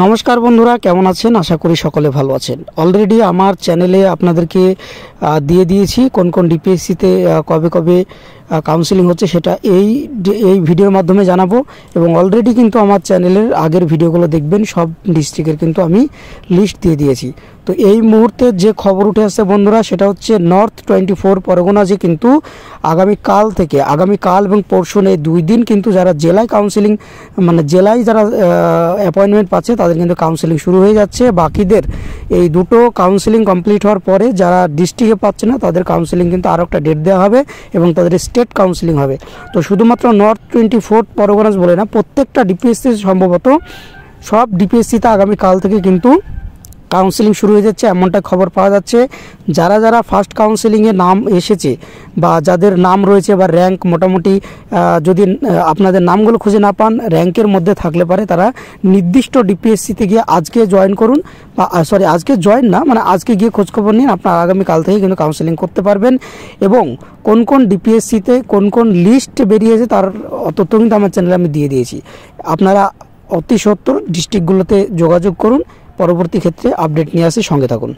নমস্কার বন্ধুরা, কেমন আছেন? আশা করি সকলে ভালো আছেন। অলরেডি আমার চ্যানেলে আপনাদেরকে দিয়ে দিয়েছি কোন কোন ডিপিএসসিতে কবে কবে কাউন্সেলিং হচ্ছে, সেটা এই ভিডিওর মাধ্যমে জানাবো। এবং অলরেডি কিন্তু আমার চ্যানেলের আগের ভিডিওগুলো দেখবেন, সব ডিস্ট্রিক্টের কিন্তু আমি লিস্ট দিয়ে দিয়েছি। তো এই মুহূর্তে যে খবর উঠে আসছে বন্ধুরা, সেটা হচ্ছে নর্থ 24 পরগনাজে কিন্তু আগামীকাল এবং পরশু এই 2 দিন কিন্তু যারা জেলায় কাউন্সেলিং জেলায় যারা অ্যাপয়েন্টমেন্ট পাচ্ছে তাদের কিন্তু কাউন্সেলিং শুরু হয়ে যাচ্ছে। বাকিদের এই দুটো কাউন্সেলিং কমপ্লিট হওয়ার পরে যারা ডিস্ট্রিক্টে পাচ্ছে না তাদের কাউন্সেলিং কিন্তু আরও একটা ডেট দেওয়া হবে এবং তাদের স্টেট কাউন্সেলিং হবে। তো শুধুমাত্র নর্থ 24 পরগনাজ বলে না, প্রত্যেকটা ডিপিএসসি সম্ভবত সব ডিপিএসসিতে আগামীকাল থেকে কিন্তু কাউন্সেলিং শুরু হয়ে যাচ্ছে, এমনটা খবর পাওয়া যাচ্ছে। যারা ফার্স্ট কাউন্সেলিংয়ে নাম এসেছে বা যাদের নাম রয়েছে বা র্যাঙ্ক মোটামুটি, যদি আপনাদের নামগুলো খুঁজে না পান, র্যাঙ্কের মধ্যে থাকলে পারে তারা নির্দিষ্ট ডিপিএসসিতে গিয়ে আজকে জয়েন করুন, বা আজকে জয়েন না, আজকে গিয়ে খোঁজখবর নিন। আপনারা আগামীকাল থেকে কিন্তু কাউন্সেলিং করতে পারবেন। এবং কোন কোন ডিপিএসসিতে কোন কোন লিস্ট বেরিয়েছে তার তথ্য কিন্তু আমার চ্যানেলে আমি দিয়ে দিয়েছি। আপনারা অতি সত্বর ডিস্ট্রিক্টগুলোতে যোগাযোগ করুন, পরবর্তী ক্ষেত্রে আপডেট নিয়ে আসি, সঙ্গে থাকুন।